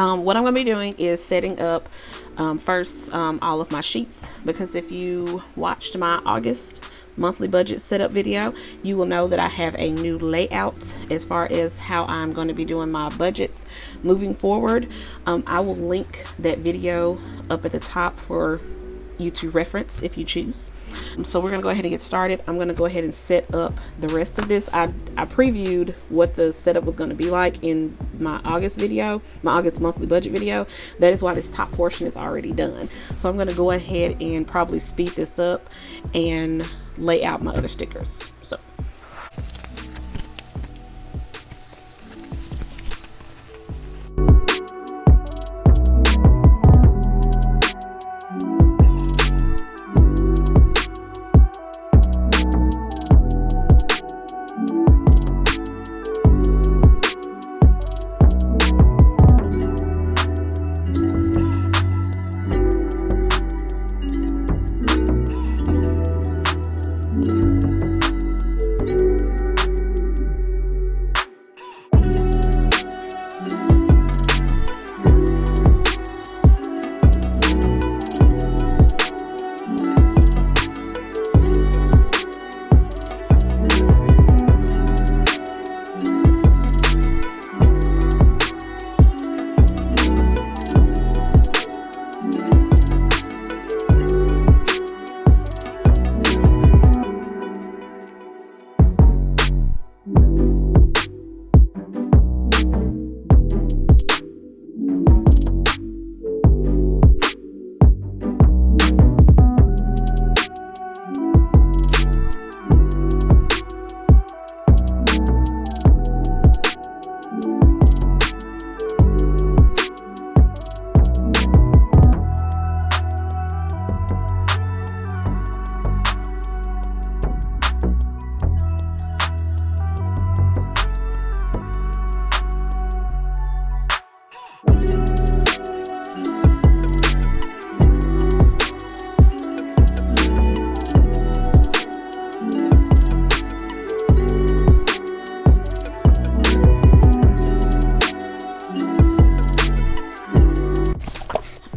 What I'm going to be doing is setting up first all of my sheets, because if you watched my August monthly budget setup video, you will know that I have a new layout as far as how I'm going to be doing my budgets moving forward. I will link that video up at the top for you to reference if you choose. So we're gonna go ahead and get started. I'm gonna go ahead and set up the rest of this. I previewed what the setup was gonna be like in my August video, my August monthly budget video. That is why this top portion is already done. So I'm gonna go ahead and probably speed this up and lay out my other stickers. So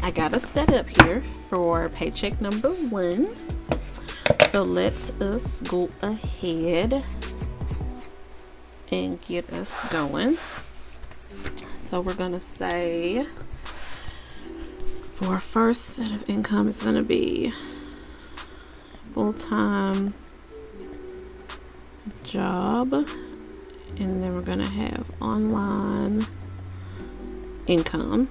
I got a setup here for paycheck number 1. So let us go ahead and get us going. So we're gonna say for our first set of income, it's gonna be full-time job, and then we're gonna have online income.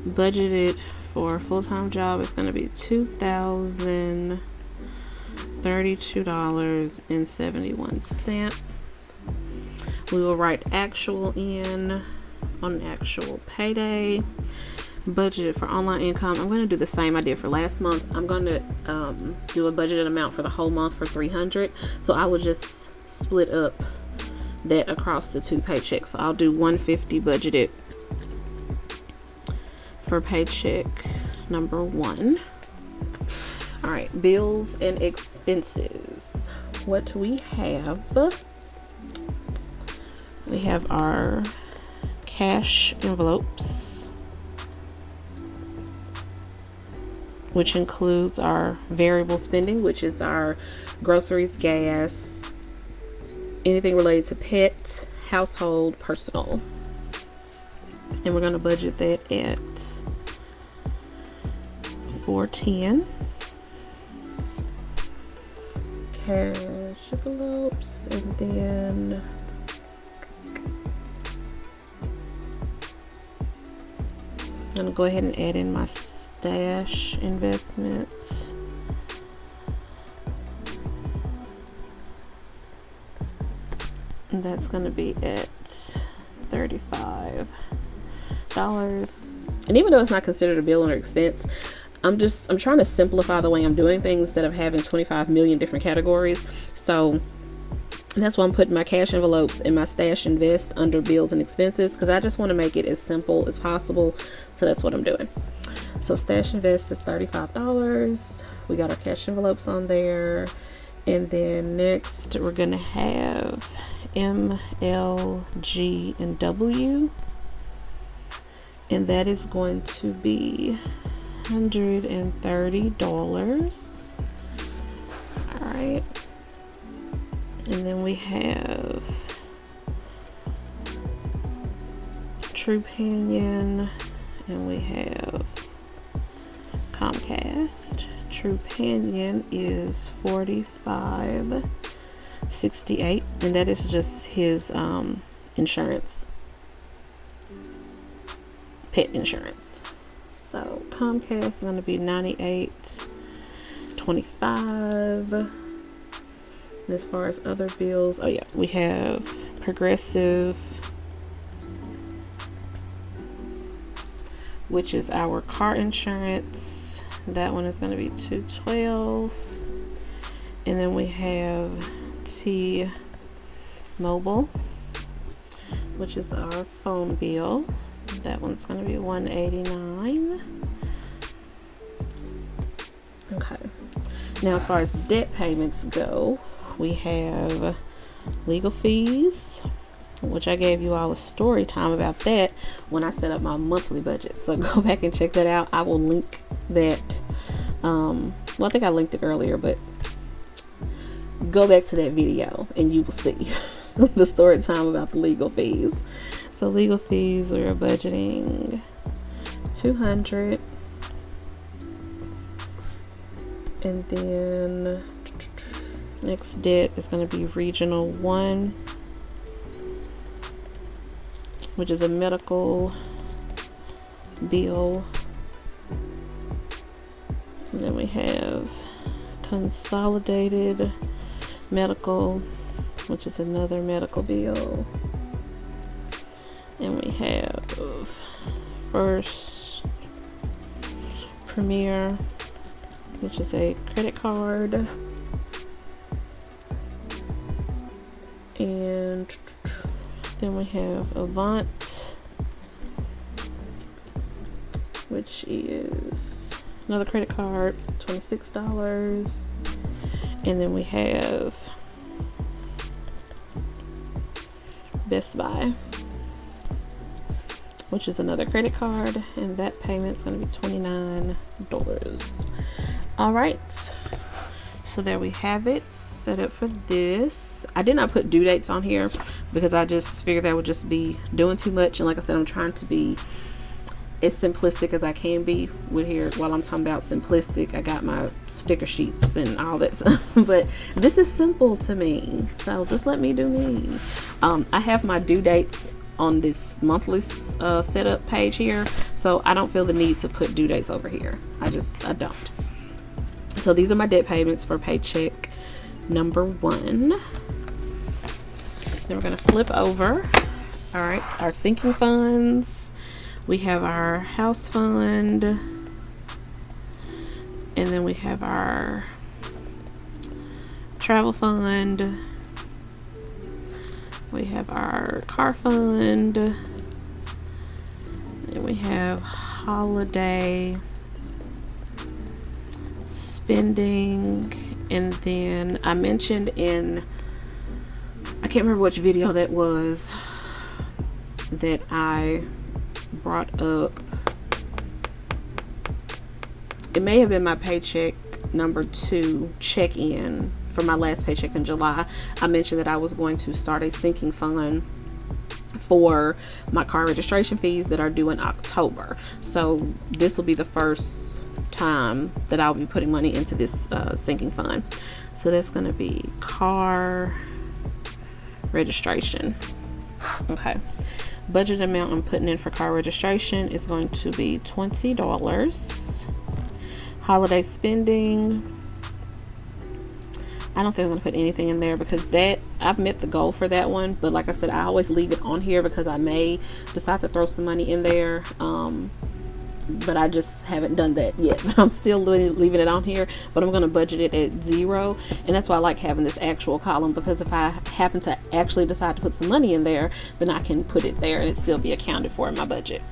Budgeted for a full-time job is going to be $2,032.71. We will write actual in on an actual payday. Budgeted for online income, I'm going to do the same I did for last month. I'm going to do a budgeted amount for the whole month for $300. So I will just split up that across the 2 paychecks. So I'll do $150 budgeted for paycheck number 1. All right, bills and expenses. What do we have? We have our cash envelopes, which includes our variable spending, which is our groceries, gas, anything related to pet, household, personal. And we're going to budget that at $410. Cash envelopes, and then I'm going to go ahead and add in my stash investment. And that's going to be at $35. And even though it's not considered a bill or expense, I'm trying to simplify the way I'm doing things instead of having 25 million different categories. So that's why I'm putting my cash envelopes and my stash invest under bills and expenses, because I just want to make it as simple as possible. So that's what I'm doing. So stash invest is $35. We got our cash envelopes on there. And then next we're going to have M, L, G, and W. and that is going to be $130. All right, and then we have Truepanion, and we have Comcast. Truepanion is $45.68, and that is just his insurance, pet insurance. So Comcast is going to be $98.25. As far as other bills, oh yeah, we have Progressive, which is our car insurance. That one is going to be $212. And then we have T-Mobile, which is our phone bill. That one's going to be $189. Okay. Now, as far as debt payments go, we have legal fees, which I gave you all a story time about that when I set up my monthly budget. So go back and check that out. I will link that. Well, I think I linked it earlier, but go back to that video and you will see the story time about the legal fees. So legal fees, we are budgeting $200. And then next debt is going to be Regional 1, which is a medical bill. And then we have Consolidated Medical, which is another medical bill. And we have First Premier, which is a credit card. And then we have Avant, which is another credit card, $26. And then we have Best Buy, which is another credit card, and that payment's going to be $29. All right, so there we have it set up for this. I did not put due dates on here because I just figured that would just be doing too much, and like I said, I'm trying to be as simplistic as I can be with here. While I'm talking about simplistic, I got my sticker sheets and all that stuff, but this is simple to me, so just let me do me. I have my due dates on this monthly setup page here, so I don't feel the need to put due dates over here. I don't. So these are my debt payments for paycheck number 1. Then we're going to flip over. All right, our sinking funds. We have our house fund, and then we have our travel fund. We have our car fund, and we have holiday spending. And then I mentioned in, I can't remember which video that was, that I brought up, it may have been my paycheck number 2 check-in for my last paycheck in July. I mentioned that I was going to start a sinking fund for my car registration fees that are due in October. So this will be the first time that I'll be putting money into this sinking fund. So that's going to be car registration. Okay, budget amount I'm putting in for car registration is going to be $20. Holiday spending, I don't think I'm going to put anything in there because that, I've met the goal for that one, but like I said, I always leave it on here because I may decide to throw some money in there, but I just haven't done that yet. But I'm still leaving it on here, but I'm going to budget it at 0, and that's why I like having this actual column, because if I happen to actually decide to put some money in there, then I can put it there and it still be accounted for in my budget.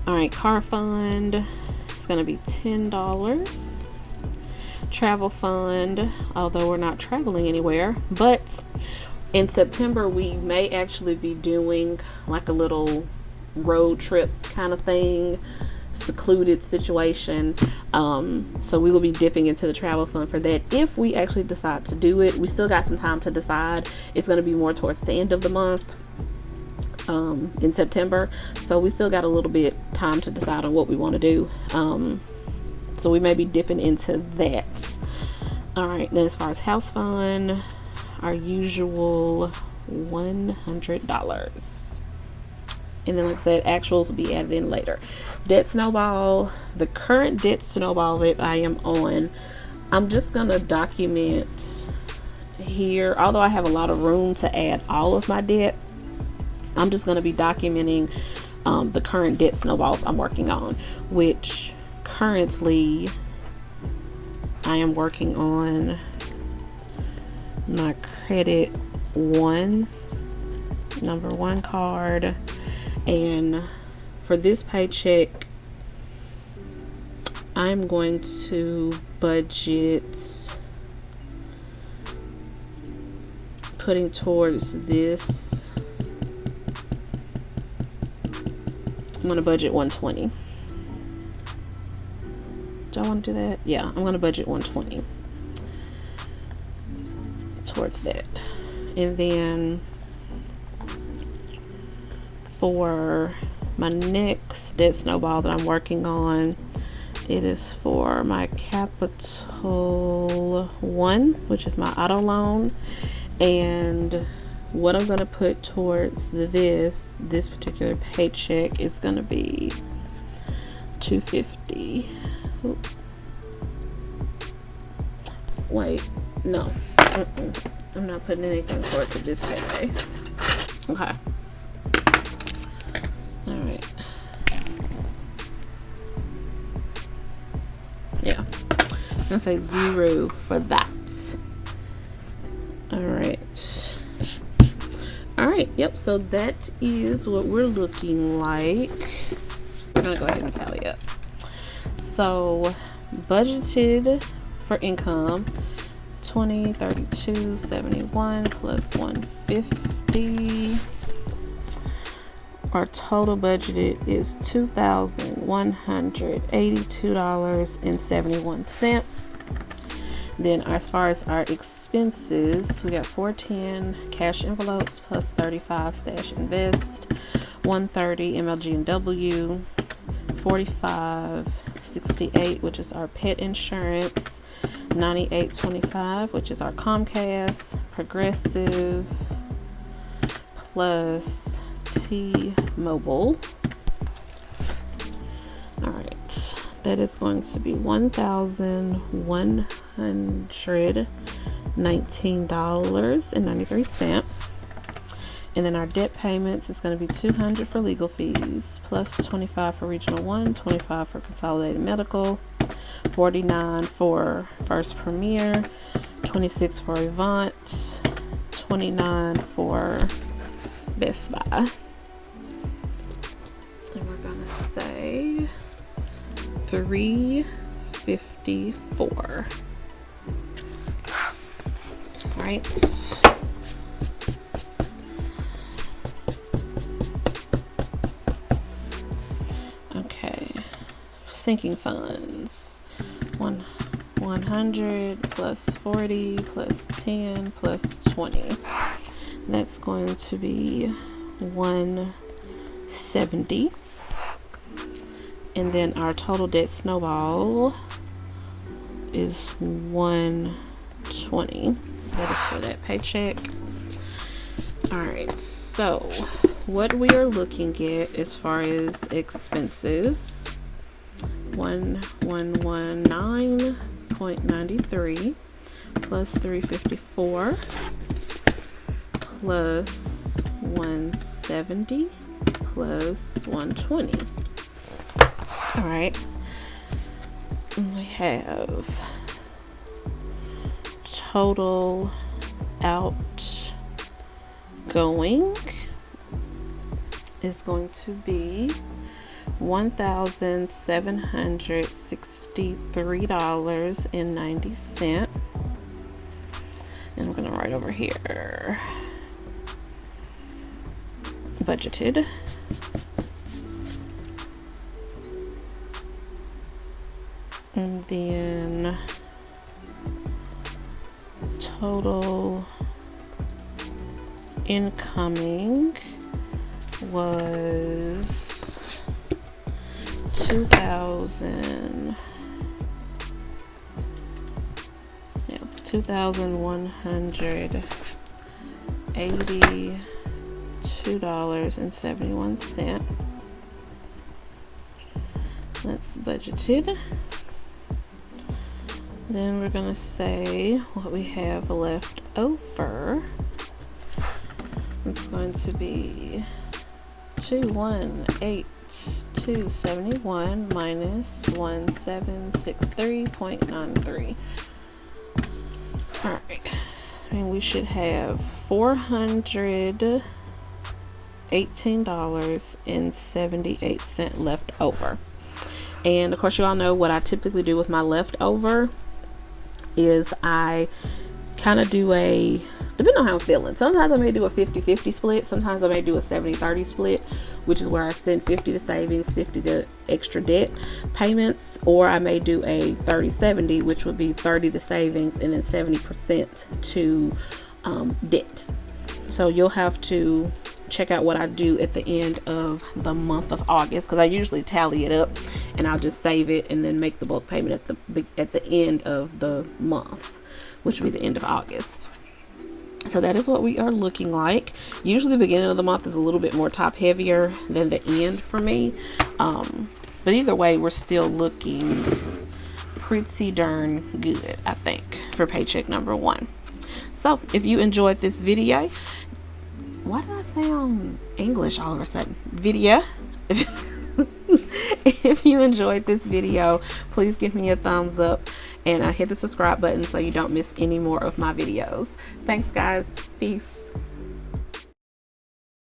All right, car fund is going to be $10. Travel fund, although we're not traveling anywhere, but in September we may actually be doing like a little road trip kind of thing, secluded situation. So we will be dipping into the travel fund for that if we actually decide to do it. We still got some time to decide. It's going to be more towards the end of the month, in September, so we still got a little bit time to decide on what we want to do. So we may be dipping into that. All right, then as far as house fund, our usual $100. And then, like I said, actuals will be added in later. Debt snowball, the current debt snowball that I am on, I'm just gonna document here. Although I have a lot of room to add all of my debt, I'm just gonna be documenting the current debt snowball I'm working on, which currently I am working on my credit one, number one card. And for this paycheck, I'm going to budget putting towards this. I'm going to budget $120. Do I want to do that? Yeah, I'm going to budget $120 towards that. And then for my next debt snowball that I'm working on, it is for my Capital One, which is my auto loan. And what I'm going to put towards this particular paycheck is going to be $250. Oop. Wait, no. I'm not putting anything towards it this payday. Okay. All right. Yeah. I'm gonna say 0 for that. All right. All right. Yep. So that is what we're looking like. I'm gonna go ahead and tally up. So budgeted for income 20, 32, 71 plus 150. Our total budgeted is $2,182.71. Then as far as our expenses, we got 410 cash envelopes plus 35 stash invest, 130 MLG&W, 45.68, which is our pet insurance, 98.25, which is our Comcast, Progressive, plus T-Mobile. All right, that is going to be $1,119.93. And then our debt payments is going to be $200 for legal fees, plus $25 for Regional 1, $25 for Consolidated Medical, $49 for First Premier, $26 for Avant, $29 for Best Buy. And we're going to say $354. All right. Okay, sinking funds, 100 plus 40 plus 10 plus 20. That's going to be 170. And then our total debt snowball is 120. That is for that paycheck. All right, so what we are looking at as far as expenses, 1119.93 plus 354 plus 170 plus 120. All right, we have total outgoing is going to be $1,763.90. And I'm going to write over here budgeted. And then total incoming was 2,182.71. That's budgeted. Then we're gonna say what we have left over. It's going to be 218,271 minus 1763.93. All right, and we should have $418.78 left over. And of course, you all know what I typically do with my leftover is I kind of do depending on how I'm feeling. Sometimes I may do a 50-50 split. Sometimes I may do a 70-30 split, which is where I send 50 to savings, 50 to extra debt payments, or I may do a 30-70, which would be 30 to savings and then 70% to debt. So you'll have to check out what I do at the end of the month of August, because I usually tally it up and I'll just save it and then make the bulk payment at the end of the month, which would be the end of August. So that is what we are looking like. Usually the beginning of the month is a little bit more top heavier than the end for me. But either way, we're still looking pretty darn good, I think, for paycheck number 1. So if you enjoyed this video, why did I sound English all of a sudden? Video. If you enjoyed this video, please give me a thumbs up and hit the subscribe button so you don't miss any more of my videos. Thanks, guys. Peace.